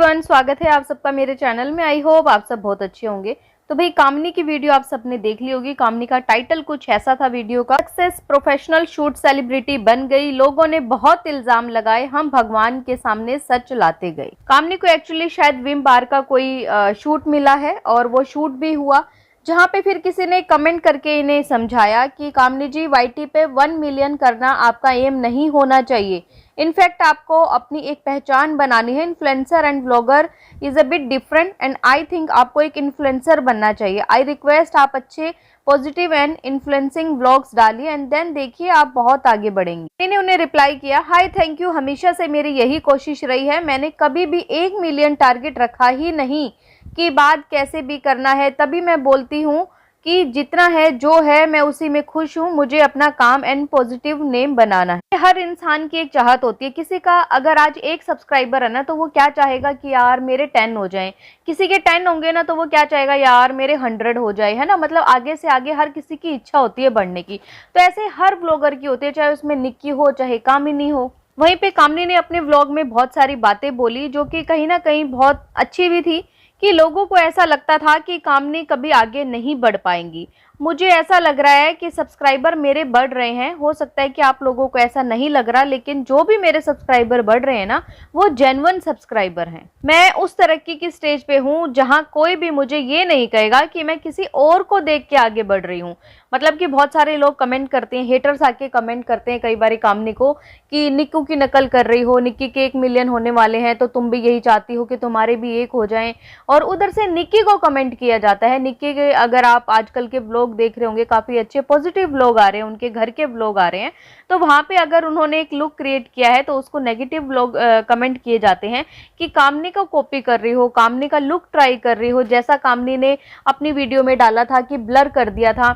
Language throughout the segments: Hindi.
एवरीवन, स्वागत है आप सबका मेरे चैनल में। आई होप आप सब बहुत अच्छे होंगे। तो भाई कामनी की वीडियो आप सबने देख ली होगी। कामनी का टाइटल कुछ ऐसा था वीडियो का, सक्सेस प्रोफेशनल शूट सेलिब्रिटी बन गई, लोगों ने बहुत इल्जाम लगाए, हम भगवान के सामने सच लाते गए। कामनी को एक्चुअली शायद विम बार का कोई शूट मिला है और वो शूट भी हुआ, जहां पे फिर किसी ने कमेंट करके इन्हें समझाया कि कामनी जी, वाईटी पे 1 मिलियन करना आपका एम नहीं होना चाहिए। इनफैक्ट आपको अपनी एक पहचान बनानी है। Influencer and blogger is a bit different and I think आपको एक इन्फ्लुएंसर बनना चाहिए। आई रिक्वेस्ट आप अच्छे पॉजिटिव एंड इन्फ्लुएंसिंग व्लॉग्स डालिए एंड देन देखिए आप बहुत आगे बढ़ेंगे। मैंने उन्हें रिप्लाई किया, हाय थैंक यू, हमेशा से मेरी यही कोशिश रही है। मैंने कभी भी 1 मिलियन टारगेट रखा ही नहीं कि बात कैसे भी करना है। तभी मैं बोलती हूँ कि जितना है जो है मैं उसी में खुश हूँ। मुझे अपना काम एंड पॉजिटिव नेम बनाना है। हर इंसान की एक चाहत होती है। किसी का अगर आज 1 सब्सक्राइबर है ना, तो वो क्या चाहेगा कि यार मेरे 10 हो जाएं। किसी के 10 होंगे ना, तो वो क्या चाहेगा, यार मेरे 100 हो जाए, है ना। मतलब आगे से आगे हर किसी की इच्छा होती है बढ़ने की। तो ऐसे हर ब्लॉगर की होती है, चाहे उसमें निक्की हो चाहे कामिनी हो। वहीं पे कामिनी ने अपने व्लॉग में बहुत सारी बातें बोली जो कि कहीं ना कहीं बहुत अच्छी भी थी, कि लोगों को ऐसा लगता था कि कामनी कभी आगे नहीं बढ़ पाएंगी। मुझे ऐसा लग रहा है कि सब्सक्राइबर मेरे बढ़ रहे हैं। हो सकता है कि आप लोगों को ऐसा नहीं लग रहा, लेकिन जो भी मेरे सब्सक्राइबर बढ़ रहे हैं ना, वो जेन्युइन सब्सक्राइबर हैं। मैं उस तरक्की की स्टेज पे हूँ जहाँ कोई भी मुझे ये नहीं कहेगा कि मैं किसी और को देख के आगे बढ़ रही हूँ। मतलब कि बहुत सारे लोग कमेंट करते हैं, हेटर्स आके कमेंट करते हैं कई बार कामनी को कि निक्कू की नकल कर रही हो, निक्की के 1 मिलियन होने वाले हैं तो तुम भी यही चाहती हो कि तुम्हारे भी 1 हो जाएं। और उधर से निक्की को कमेंट किया जाता है। निक्की के अगर आप आजकल के ब्लॉग देख रहे होंगे, काफी अच्छे पॉजिटिव ब्लॉग आ रहे हैं, उनके घर के ब्लॉग आ रहे हैं, तो वहां पे अगर उन्होंने एक लुक क्रिएट किया है तो उसको नेगेटिव ब्लॉग कमेंट किए जाते हैं कि कामनी का कॉपी कर रही हो, कामनी का लुक ट्राई कर रही हो। जैसा कामनी ने अपनी वीडियो में डाला था कि ब्लर कर दिया था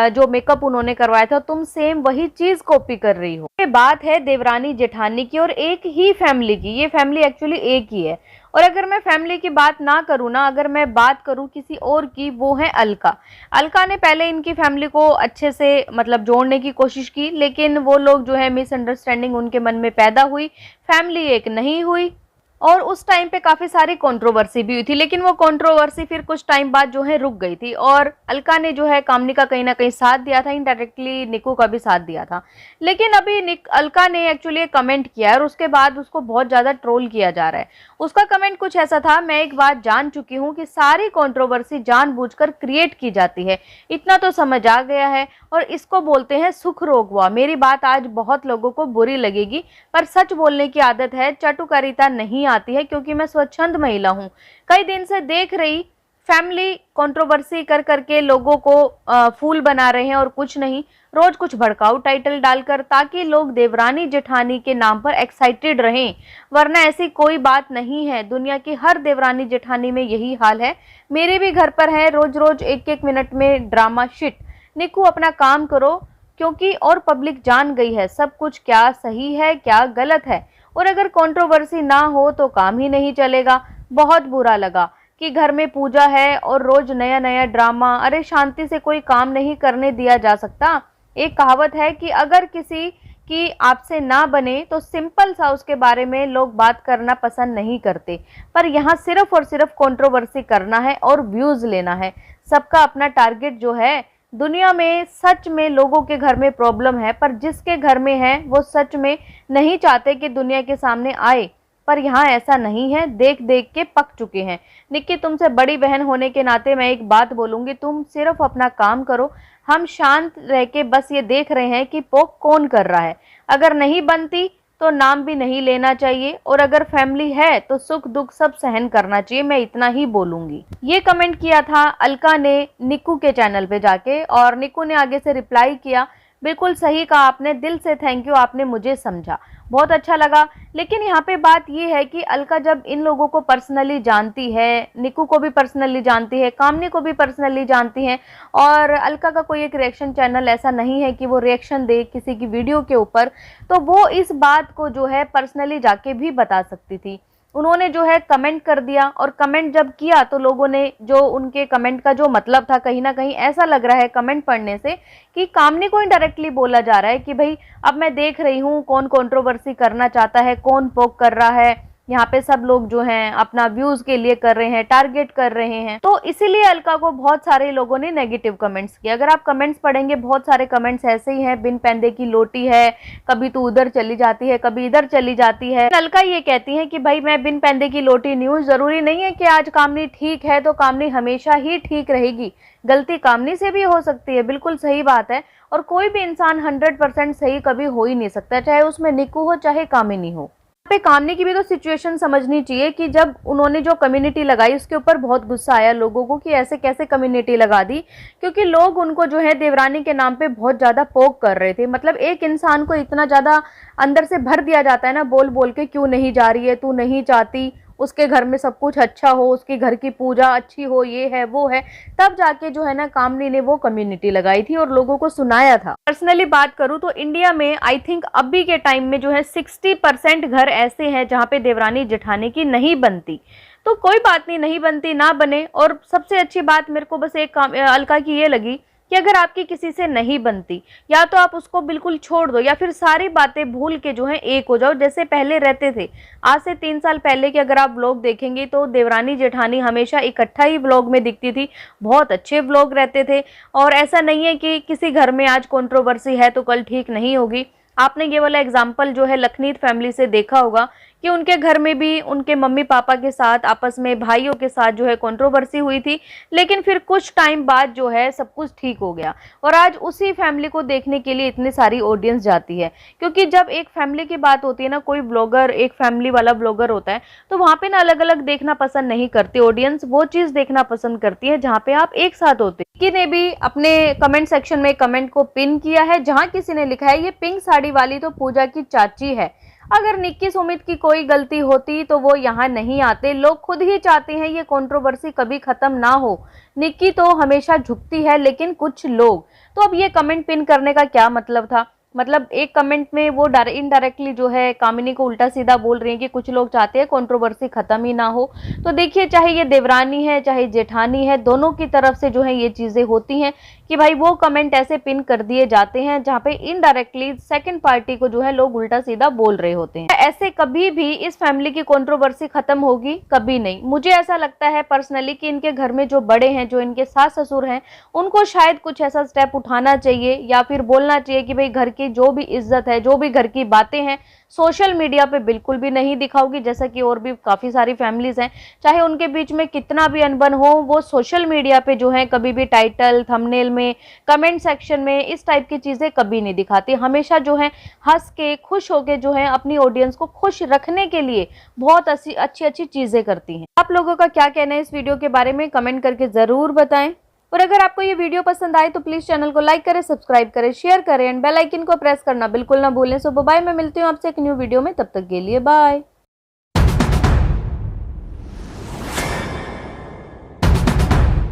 जो मेकअप उन्होंने करवाया था, तुम सेम वही चीज कॉपी कर रही हो। ये बात है देवरानी जेठानी की और एक ही फैमिली की। ये फैमिली एक्चुअली एक ही है। और अगर मैं फैमिली की बात ना करूँ ना, अगर मैं बात करूँ किसी और की, वो है अलका। अलका ने पहले इनकी फैमिली को अच्छे से मतलब जोड़ने की कोशिश की, लेकिन वो लोग जो है मिसअंडरस्टैंडिंग उनके मन में पैदा हुई, फैमिली एक नहीं हुई। और उस टाइम पे काफी सारी कंट्रोवर्सी भी हुई थी, लेकिन वो कंट्रोवर्सी फिर कुछ टाइम बाद जो है रुक गई थी। और अलका ने जो है कामनी का कहीं ना कहीं साथ दिया था, इनडायरेक्टली निक्कू का भी साथ दिया था। लेकिन अभी अलका ने एक्चुअली कमेंट किया है और उसके बाद उसको बहुत ज्यादा ट्रोल किया जा रहा है। उसका कमेंट कुछ ऐसा था, मैं एक बात जान चुकी हूँ कि सारी कंट्रोवर्सी जानबूझकर क्रिएट की जाती है, इतना तो समझ आ गया है, और इसको बोलते हैं सुख रोग हुआ। मेरी बात आज बहुत लोगों को बुरी लगेगी, पर सच बोलने की आदत है, चटुकारिता नहीं आती है, क्योंकि मैं स्वच्छंद महिला हूँ। कई दिन से देख रही फैमिली कंट्रोवर्सी कर करके लोगों को फूल बना रहे हैं और कुछ नहीं, रोज कुछ भड़काऊ टाइटल डालकर, ताकि लोग देवरानी जेठानी के नाम पर एक्साइटेड रहें। वरना ऐसी कोई बात नहीं है। दुनिया की हर देवरानी जेठानी में यही हाल है। मेरे भी घर पर है, रोज रोज 1-1 मिनट में ड्रामा शिट। निक्कू अपना काम करो, क्योंकि और पब्लिक जान गई है सब कुछ, क्या सही है क्या गलत है। और अगर कंट्रोवर्सी ना हो तो काम ही नहीं चलेगा। बहुत बुरा लगा कि घर में पूजा है और रोज नया नया ड्रामा। अरे शांति से कोई काम नहीं करने दिया जा सकता। एक कहावत है कि अगर किसी की आपसे ना बने तो सिंपल सा उसके बारे में लोग बात करना पसंद नहीं करते, पर यहाँ सिर्फ और सिर्फ कंट्रोवर्सी करना है और व्यूज लेना है। सबका अपना टारगेट जो है। दुनिया में सच में लोगों के घर में प्रॉब्लम है, पर जिसके घर में है वो सच में नहीं चाहते कि दुनिया के सामने आए। पर यहाँ ऐसा नहीं है, देख देख के पक चुके हैं। निक्की, तुमसे बड़ी बहन होने के नाते मैं एक बात बोलूंगी, तुम सिर्फ अपना काम करो। हम शांत रह के बस ये देख रहे हैं कि पोक कौन कर रहा है। अगर नहीं बनती तो नाम भी नहीं लेना चाहिए, और अगर फैमिली है तो सुख दुख सब सहन करना चाहिए। मैं इतना ही बोलूंगी। ये कमेंट किया था अलका ने निक्कू के चैनल पे जाके, और निक्कू ने आगे से रिप्लाई किया, बिल्कुल सही कहा आपने, दिल से थैंक यू, आपने मुझे समझा, बहुत अच्छा लगा। लेकिन यहाँ पे बात ये है कि अलका जब इन लोगों को पर्सनली जानती है, निक्कू को भी पर्सनली जानती है, कामनी को भी पर्सनली जानती है, और अलका का कोई एक रिएक्शन चैनल ऐसा नहीं है कि वो रिएक्शन दे किसी की वीडियो के ऊपर, तो वो इस बात को जो है पर्सनली जाके भी बता सकती थी। उन्होंने जो है कमेंट कर दिया, और कमेंट जब किया तो लोगों ने जो उनके कमेंट का जो मतलब था, कहीं ना कहीं ऐसा लग रहा है कमेंट पढ़ने से कि कामनी को इनडायरेक्टली बोला जा रहा है कि भाई अब मैं देख रही हूँ कौन कंट्रोवर्सी करना चाहता है, कौन पोक कर रहा है, यहाँ पे सब लोग जो हैं अपना व्यूज के लिए कर रहे हैं, टारगेट कर रहे हैं। तो इसीलिए अलका को बहुत सारे लोगों ने नेगेटिव कमेंट्स किए। अगर आप कमेंट्स पढ़ेंगे, बहुत सारे कमेंट्स ऐसे ही हैं, बिन पैंदे की लोटी है, कभी तू उधर चली जाती है, कभी इधर चली जाती है। अलका ये कहती है कि भाई मैं बिन पैंदे की लोटी नहीं हूँ। जरूरी नहीं है कि आज कामनी ठीक है तो कामनी हमेशा ही ठीक रहेगी। गलती कामनी से भी हो सकती है, बिल्कुल सही बात है। और कोई भी इंसान 100% सही कभी हो ही नहीं सकता, चाहे उसमें निक्कू हो चाहे कामिनी हो। पे कामनी की भी तो सिचुएशन समझनी चाहिए कि जब उन्होंने जो कम्युनिटी लगाई उसके ऊपर बहुत गुस्सा आया लोगों को कि ऐसे कैसे कम्युनिटी लगा दी, क्योंकि लोग उनको जो है देवरानी के नाम पे बहुत ज्यादा पोक कर रहे थे। मतलब एक इंसान को इतना ज्यादा अंदर से भर दिया जाता है ना, बोल बोल के क्यों नहीं जा रही है, तू नहीं चाहती उसके घर में सब कुछ अच्छा हो, उसके घर की पूजा अच्छी हो, ये है वो है, तब जाके जो है ना कामनी ने वो कम्युनिटी लगाई थी और लोगों को सुनाया था। पर्सनली बात करूं तो इंडिया में आई थिंक अभी के टाइम में जो है 60% घर ऐसे हैं जहां पे देवरानी जेठानी की नहीं बनती। तो कोई बात नहीं, नहीं बनती ना बने। और सबसे अच्छी बात मेरे को बस एक अलका की ये लगी कि अगर आपकी किसी से नहीं बनती, या तो आप उसको बिल्कुल छोड़ दो या फिर सारी बातें भूल के जो है एक हो जाओ, जैसे पहले रहते थे। आज से 3 साल पहले के अगर आप व्लॉग देखेंगे तो देवरानी जेठानी हमेशा इकट्ठा ही व्लॉग में दिखती थी, बहुत अच्छे व्लॉग रहते थे। और ऐसा नहीं है कि किसी घर में आज कंट्रोवर्सी है तो कल ठीक नहीं होगी। आपने ये वाला एग्जाम्पल जो है लखनीत फैमिली से देखा होगा कि उनके घर में भी उनके मम्मी पापा के साथ, आपस में भाइयों के साथ जो है कंट्रोवर्सी हुई थी, लेकिन फिर कुछ टाइम बाद जो है सब कुछ ठीक हो गया। और आज उसी फैमिली को देखने के लिए इतनी सारी ऑडियंस जाती है, क्योंकि जब एक फैमिली की बात होती है ना, कोई ब्लॉगर एक फैमिली वाला ब्लॉगर होता है, तो वहाँ पे ना अलग अलग देखना पसंद नहीं करती ऑडियंस, वो चीज़ देखना पसंद करती है जहाँ पे आप एक साथ होते। निक्की ने भी अपने कमेंट सेक्शन में कमेंट को पिन किया है, जहाँ किसी ने लिखा है ये पिंक साड़ी वाली तो पूजा की चाची है। अगर निक्की सुमित की कोई गलती होती तो वो यहाँ नहीं आते। लोग खुद ही चाहते हैं ये कंट्रोवर्सी कभी खत्म ना हो। निक्की तो हमेशा झुकती है, लेकिन कुछ लोग, तो अब ये कमेंट पिन करने का क्या मतलब था? मतलब एक कमेंट में वो इनडायरेक्टली जो है कामिनी को उल्टा सीधा बोल रही है कि कुछ लोग चाहते हैं कंट्रोवर्सी खत्म ही ना हो। तो देखिए, चाहे ये देवरानी है चाहे जेठानी है, दोनों की तरफ से जो है ये चीजें होती हैं कि भाई वो कमेंट ऐसे पिन कर दिए जाते हैं जहाँ पे इनडायरेक्टली सेकंड पार्टी को जो है लोग उल्टा सीधा बोल रहे होते हैं। ऐसे कभी भी इस फैमिली की कंट्रोवर्सी खत्म होगी? कभी नहीं। मुझे ऐसा लगता है पर्सनली कि इनके घर में जो बड़े हैं, जो इनके सास ससुर हैं, उनको शायद कुछ ऐसा स्टेप उठाना चाहिए या फिर बोलना चाहिए कि भाई घर की जो भी इज्जत है, जो भी घर की बातें हैं, सोशल मीडिया पे बिल्कुल भी नहीं दिखाओगी। जैसा कि और भी काफी सारी फैमिलीज हैं, चाहे उनके बीच में कितना भी अनबन हो, वो सोशल मीडिया पे जो है कभी भी टाइटल, थंबनेल में, कमेंट सेक्शन में इस टाइप की चीजें कभी नहीं दिखाती। हमेशा जो है हंस के, खुश होके जो है अपनी ऑडियंस को खुश रखने के लिए बहुत अच्छी अच्छी चीजें करती हैं। आप लोगों का क्या कहना है इस वीडियो के बारे में? कमेंट करके जरूर बताएं। और अगर आपको ये वीडियो पसंद आए तो प्लीज चैनल को लाइक करें, सब्सक्राइब करें, शेयर करें एंड बेल आइकन को प्रेस करना बिल्कुल ना भूलें। सो बाय, मैं मिलती हूँ आपसे एक न्यू वीडियो में, तब तक के लिए बाय।